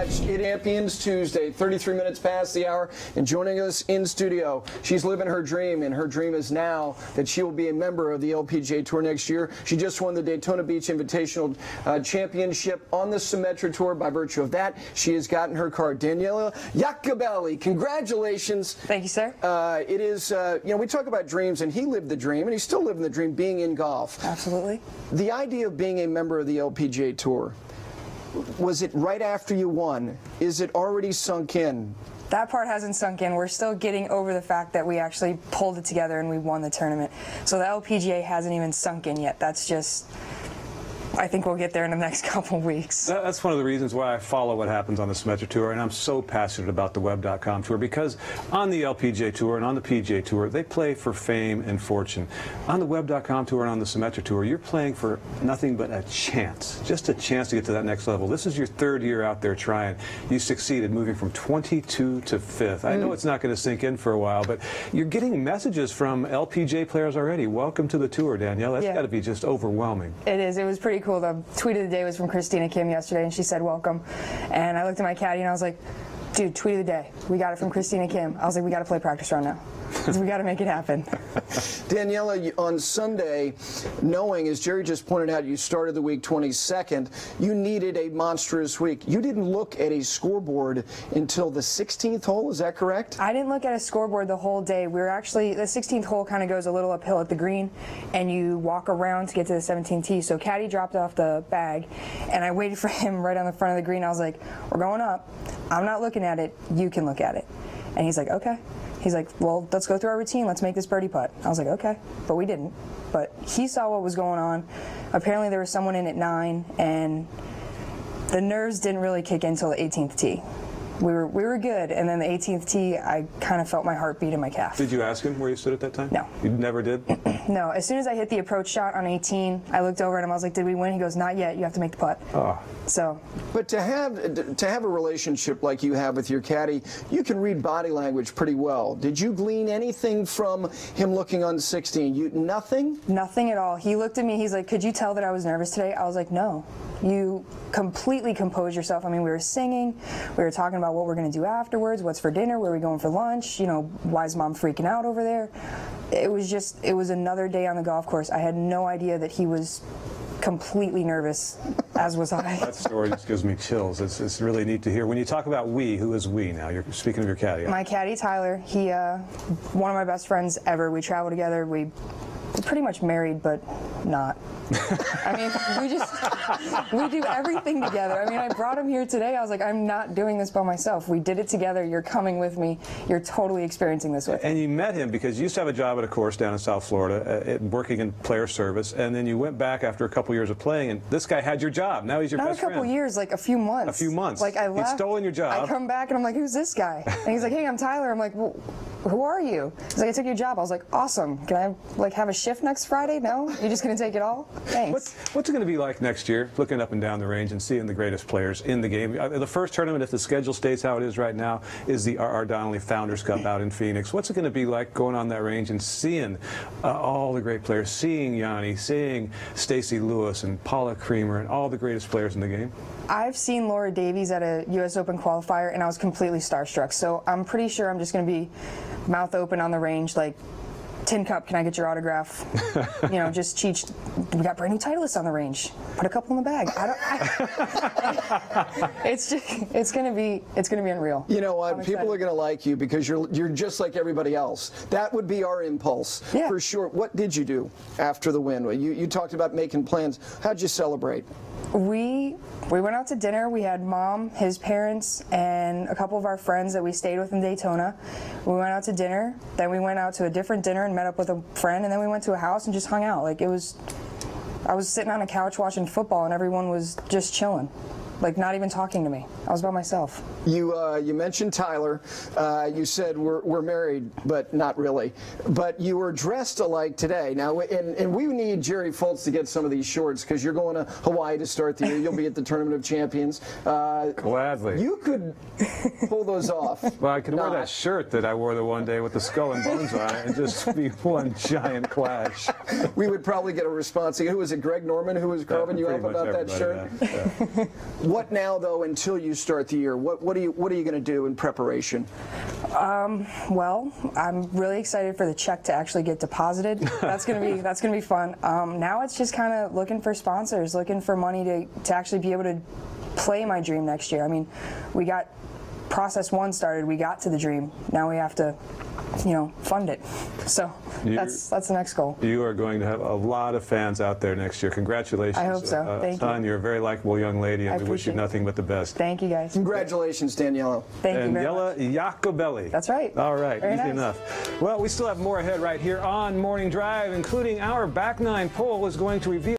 Champions Tuesday, 33 minutes past the hour, and joining us in studio, she's living her dream, and her dream is now that she will be a member of the LPGA Tour next year. She just won the Daytona Beach Invitational Championship on the Symetra Tour. By virtue of that, she has gotten her card. Daniela Iacobelli, congratulations. Thank you, sir. It is, you know, we talk about dreams, and he lived the dream, and he's still living the dream, being in golf. Absolutely. The idea of being a member of the LPGA Tour, was it right after you won? Is it already sunk in? That part hasn't sunk in. We're still getting over the fact that we actually pulled it together and we won the tournament. So the LPGA hasn't even sunk in yet. That's just, I think we'll get there in the next couple weeks. That's one of the reasons why I follow what happens on the Symetra Tour, and I'm so passionate about the Web.com Tour, because on the LPGA Tour and on the PGA Tour, they play for fame and fortune. On the Web.com Tour and on the Symetra Tour, you're playing for nothing but a chance, just a chance to get to that next level. This is your third year out there trying. You succeeded, moving from 22 to 5th. I know it's not going to sink in for a while, but you're getting messages from LPGA players already. Welcome to the tour, Danielle. That's got to be just overwhelming. It is. It was pretty cool. The tweet of the day was from Christina Kim yesterday, and she said welcome, and I looked at my caddy and I was like, dude, tweet of the day, we got it from Christina Kim. I was like, we got to play practice round now. We got to make it happen. Daniela, on Sunday, knowing, as Jerry just pointed out, you started the week 22nd, you needed a monstrous week. You didn't look at a scoreboard until the 16th hole, is that correct? I didn't look at a scoreboard the whole day. We were actually, the 16th hole kind of goes a little uphill at the green, and you walk around to get to the 17th tee. So caddy dropped off the bag, and I waited for him right on the front of the green. I was like, we're going up. I'm not looking at it. You can look at it. And he's like, okay. He's like, well, let's go through our routine. Let's make this birdie putt. I was like, okay. But we didn't. But he saw what was going on. Apparently there was someone in at 9, and the nerves didn't really kick in until the 18th tee. We were good, and then the 18th tee, I kind of felt my heartbeat in my calf. Did you ask him where you stood at that time? No. You never did? No. As soon as I hit the approach shot on 18, I looked over at him. I was like, did we win? He goes, not yet. You have to make the putt. Oh. So. But to have a relationship like you have with your caddy, you can read body language pretty well. Did you glean anything from him looking on 16? Nothing? Nothing at all. He looked at me. He's like, could you tell that I was nervous today? I was like, no. You completely composed yourself. I mean, we were singing. We were talking about what we're going to do afterwards, what's for dinner, where are we going for lunch, you know, why is mom freaking out over there? It was another day on the golf course. I had no idea that he was completely nervous, as was I. That story just gives me chills. It's really neat to hear. When you talk about we, who is we now? You're speaking of your caddy. My caddy, Tyler, he, one of my best friends ever. We travel together. We're pretty much married, but not. I mean, we do everything together. I mean, I brought him here today. I was like, I'm not doing this by myself. We did it together. You're coming with me. You're totally experiencing this with me. And you met him because you used to have a job at a course down in South Florida, working in player service, and then you went back after a couple years of playing, and this guy had your job. Now he's your best friend. Not a couple years, like a few months. A few months. Like I left. He'd stolen your job. I come back and I'm like, who's this guy? And he's like, hey, I'm Tyler. I'm like, well, who are you? He's like, I took your job. I was like, awesome. Can I like have a shift next Friday? No? You're just gonna take it all? Thanks. What's it going to be like next year, looking up and down the range and seeing the greatest players in the game? The first tournament, if the schedule stays how it is right now, is the R.R. Donnelly Founders Cup out in Phoenix. What's it going to be like going on that range and seeing all the great players, seeing Yanni, seeing Stacey Lewis and Paula Creamer and all the greatest players in the game? I've seen Laura Davies at a U.S. Open qualifier, and I was completely starstruck. So I'm pretty sure I'm just going to be mouth open on the range, like, Tin Cup, can I get your autograph? You know, just cheat. We got brand new Titleists on the range. Put a couple in the bag. It's gonna be unreal. You know what? People are gonna like you because you're just like everybody else. That would be our impulse, for sure. What did you do after the win? You talked about making plans. How'd you celebrate? We went out to dinner. We had Mom, his parents, and a couple of our friends that we stayed with in Daytona. We went out to dinner. Then we went out to a different dinner and met up with a friend. And then we went to a house and just hung out. Like I was sitting on a couch watching football, and everyone was just chilling. like not even talking to me. I was by myself. You mentioned Tyler. You said we're married, but not really. But you were dressed alike today. Now, and we need Jerry Fultz to get some of these shorts because you're going to Hawaii to start the year. You'll be at the Tournament of Champions. Gladly. You could pull those off. Well, I could wear that shirt that I wore the one day with the skull and bones on it and just be one giant clash. We would probably get a response. Who was it, Greg Norman, who was carving you up about that shirt? Yeah. What now, though, until you start the year? What are you going to do in preparation? Well, I'm really excited for the check to actually get deposited. That's gonna be fun. Now it's just kind of looking for sponsors, looking for money to actually be able to play my dream next year. I mean, we got process 1 started, we got to the dream. Now we have to, fund it. So that's the next goal. You are going to have a lot of fans out there next year. Congratulations. I hope so. Thank you. You're a very likable young lady, and we wish you nothing but the best. Thank you, guys. Congratulations, Daniela. Thank you very much. Daniela Iacobelli. That's right. All right, very easy nice. enough. Well, we still have more ahead right here on Morning Drive, including our back nine poll is going to reveal